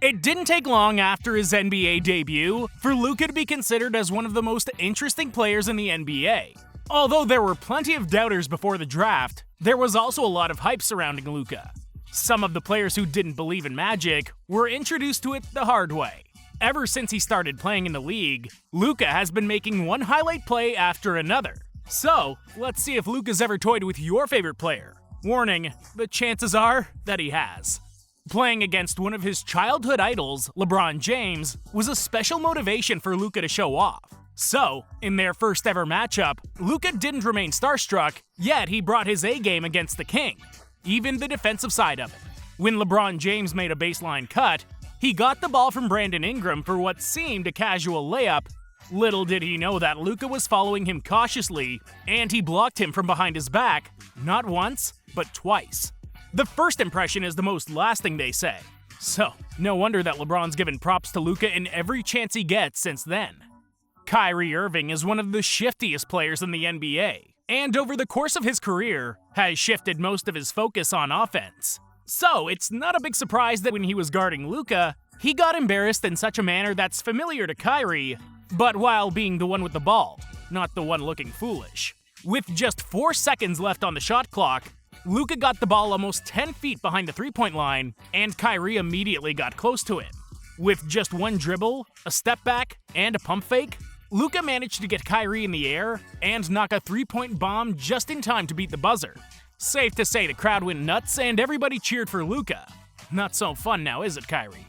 It didn't take long after his NBA debut for Luka to be considered as one of the most interesting players in the NBA. Although there were plenty of doubters before the draft, there was also a lot of hype surrounding Luka. Some of the players who didn't believe in magic were introduced to it the hard way. Ever since he started playing in the league, Luka has been making one highlight play after another. So, let's see if Luka's ever toyed with your favorite player. Warning, the chances are that he has. Playing against one of his childhood idols, LeBron James, was a special motivation for Luka to show off. So, in their first ever matchup, Luka didn't remain starstruck, yet he brought his A-game against the King, even the defensive side of it. When LeBron James made a baseline cut, he got the ball from Brandon Ingram for what seemed a casual layup. Little did he know that Luka was following him cautiously, and he blocked him from behind his back, not once, but twice. The first impression is the most lasting, they say. So, no wonder that LeBron's given props to Luka in every chance he gets since then. Kyrie Irving is one of the shiftiest players in the NBA, and over the course of his career, has shifted most of his focus on offense. So, it's not a big surprise that when he was guarding Luka, he got embarrassed in such a manner that's familiar to Kyrie, but while being the one with the ball, not the one looking foolish. With just 4 seconds left on the shot clock, Luka got the ball almost 10 feet behind the three-point line, and Kyrie immediately got close to him. With just one dribble, a step back, and a pump fake, Luka managed to get Kyrie in the air and knock a three-point bomb just in time to beat the buzzer. Safe to say the crowd went nuts and everybody cheered for Luka. Not so fun now, is it, Kyrie?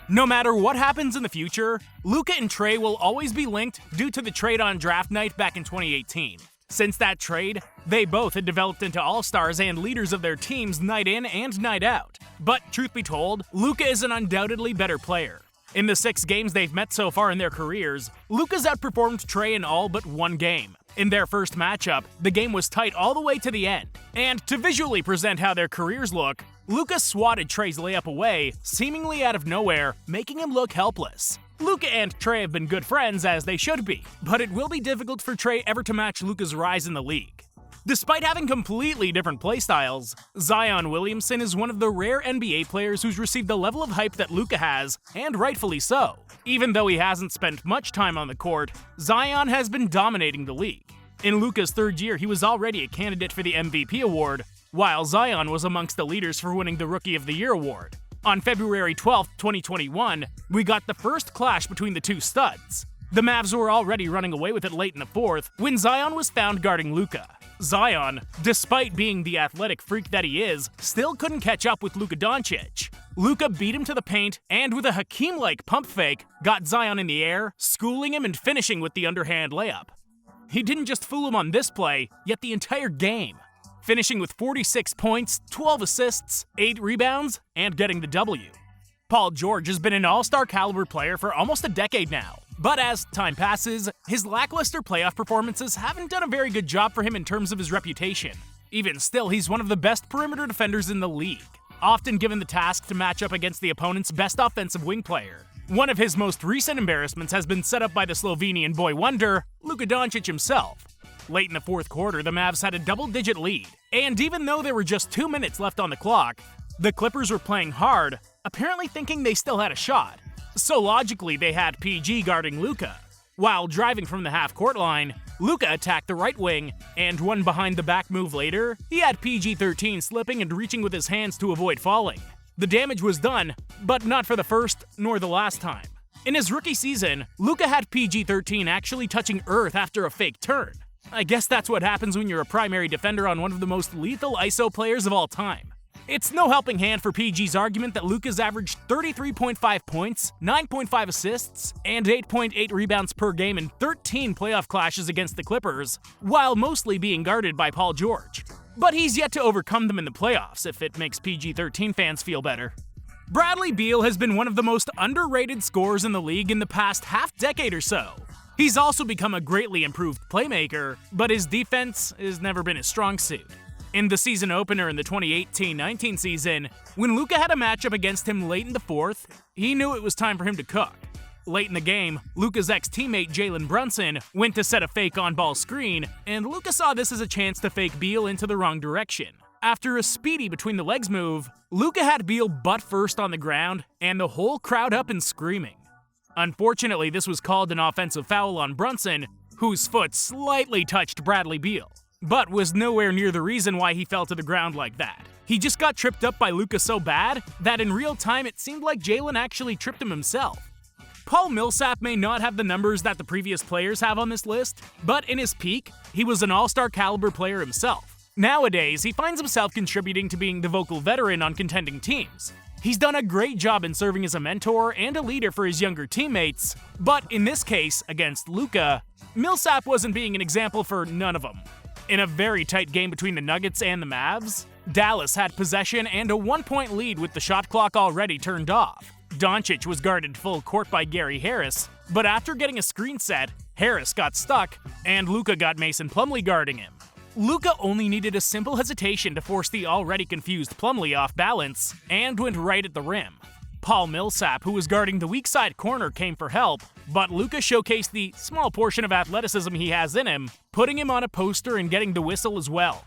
No matter what happens in the future, Luka and Trae will always be linked due to the trade on draft night back in 2018. Since that trade, they both had developed into all-stars and leaders of their teams night in and night out. But truth be told, Luka is an undoubtedly better player. In the 6 games they've met so far in their careers, Luka's outperformed Trae in all but one game. In their first matchup, the game was tight all the way to the end. And to visually present how their careers look, Luka swatted Trae's layup away, seemingly out of nowhere, making him look helpless. Luka and Trae have been good friends, as they should be, but it will be difficult for Trae ever to match Luka's rise in the league. Despite having completely different playstyles, Zion Williamson is one of the rare NBA players who's received the level of hype that Luka has, and rightfully so. Even though he hasn't spent much time on the court, Zion has been dominating the league. In Luka's 3rd year, he was already a candidate for the MVP award, while Zion was amongst the leaders for winning the Rookie of the Year award. On February 12, 2021, we got the first clash between the two studs. The Mavs were already running away with it late in the 4th when Zion was found guarding Luka. Zion, despite being the athletic freak that he is, still couldn't catch up with Luka Doncic. Luka beat him to the paint and with a Hakeem-like pump fake, got Zion in the air, schooling him and finishing with the underhand layup. He didn't just fool him on this play, yet the entire game, finishing with 46 points, 12 assists, 8 rebounds, and getting the W. Paul George has been an all-star caliber player for almost a decade now, but as time passes, his lackluster playoff performances haven't done a very good job for him in terms of his reputation. Even still, he's one of the best perimeter defenders in the league, often given the task to match up against the opponent's best offensive wing player. One of his most recent embarrassments has been set up by the Slovenian boy wonder, Luka Doncic himself. Late in the 4th quarter, the Mavs had a double-digit lead, and even though there were just 2 minutes left on the clock, the Clippers were playing hard, apparently thinking they still had a shot. So logically, they had PG guarding Luka. While driving from the half-court line, Luka attacked the right wing, and one behind-the-back move later, he had PG-13 slipping and reaching with his hands to avoid falling. The damage was done, but not for the first nor the last time. In his rookie season, Luka had PG-13 actually touching earth after a fake turn. I guess that's what happens when you're a primary defender on one of the most lethal ISO players of all time. It's no helping hand for PG's argument that Luka's averaged 33.5 points, 9.5 assists, and 8.8 rebounds per game in 13 playoff clashes against the Clippers, while mostly being guarded by Paul George. But he's yet to overcome them in the playoffs, if it makes PG-13 fans feel better. Bradley Beal has been one of the most underrated scorers in the league in the past half-decade or so. He's also become a greatly improved playmaker, but his defense has never been his strong suit. In the season opener in the 2018-19 season, when Luka had a matchup against him late in the 4th, he knew it was time for him to cook. Late in the game, Luka's ex-teammate Jalen Brunson went to set a fake on-ball screen, and Luka saw this as a chance to fake Beal into the wrong direction. After a speedy between the legs move, Luka had Beal butt first on the ground and the whole crowd up and screaming. Unfortunately, this was called an offensive foul on Brunson, whose foot slightly touched Bradley Beal, but was nowhere near the reason why he fell to the ground like that. He just got tripped up by Luka so bad that in real time it seemed like Jalen actually tripped him himself. Paul Millsap may not have the numbers that the previous players have on this list, but in his peak, he was an all-star caliber player himself. Nowadays, he finds himself contributing to being the vocal veteran on contending teams. He's done a great job in serving as a mentor and a leader for his younger teammates, but in this case, against Luka, Millsap wasn't being an example for none of them. In a very tight game between the Nuggets and the Mavs, Dallas had possession and a 1-point lead with the shot clock already turned off. Doncic was guarded full court by Gary Harris, but after getting a screen set, Harris got stuck, and Luka got Mason Plumlee guarding him. Luka only needed a simple hesitation to force the already confused Plumlee off balance, and went right at the rim. Paul Millsap, who was guarding the weak side corner, came for help, but Luka showcased the small portion of athleticism he has in him, putting him on a poster and getting the whistle as well.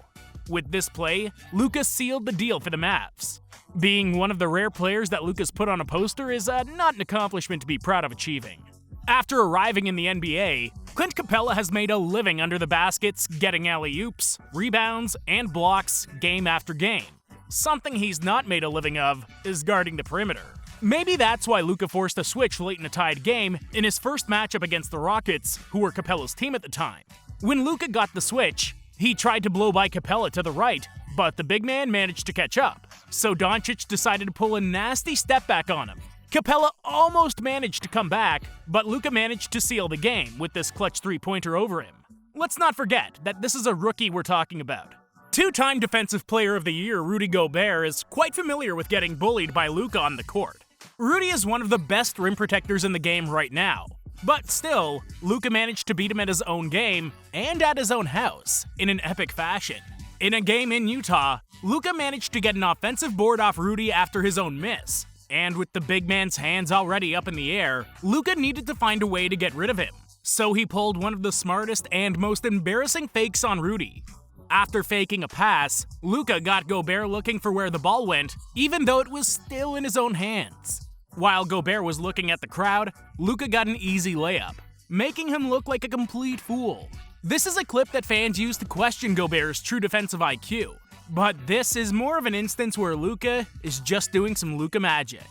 With this play, Luka sealed the deal for the Mavs. Being one of the rare players that Luka's put on a poster is not an accomplishment to be proud of achieving. After arriving in the NBA, Clint Capela has made a living under the baskets, getting alley-oops, rebounds, and blocks game after game. Something he's not made a living of is guarding the perimeter. Maybe that's why Luka forced a switch late in a tied game in his first matchup against the Rockets, who were Capela's team at the time. When Luka got the switch, he tried to blow by Capela to the right, but the big man managed to catch up, so Doncic decided to pull a nasty step back on him. Capela almost managed to come back, but Luka managed to seal the game with this clutch three-pointer over him. Let's not forget that this is a rookie we're talking about. Two-time Defensive Player of the Year Rudy Gobert is quite familiar with getting bullied by Luka on the court. Rudy is one of the best rim protectors in the game right now, but still, Luka managed to beat him at his own game and at his own house in an epic fashion. In a game in Utah, Luka managed to get an offensive board off Rudy after his own miss. And with the big man's hands already up in the air, Luka needed to find a way to get rid of him. So he pulled one of the smartest and most embarrassing fakes on Rudy. After faking a pass, Luka got Gobert looking for where the ball went, even though it was still in his own hands. While Gobert was looking at the crowd, Luka got an easy layup, making him look like a complete fool. This is a clip that fans use to question Gobert's true defensive IQ. But this is more of an instance where Luka is just doing some Luka magic.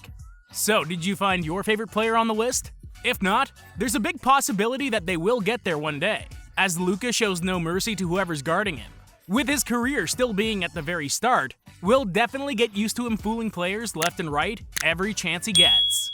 So, did you find your favorite player on the list? If not, there's a big possibility that they will get there one day, as Luka shows no mercy to whoever's guarding him. With his career still being at the very start, we'll definitely get used to him fooling players left and right every chance he gets.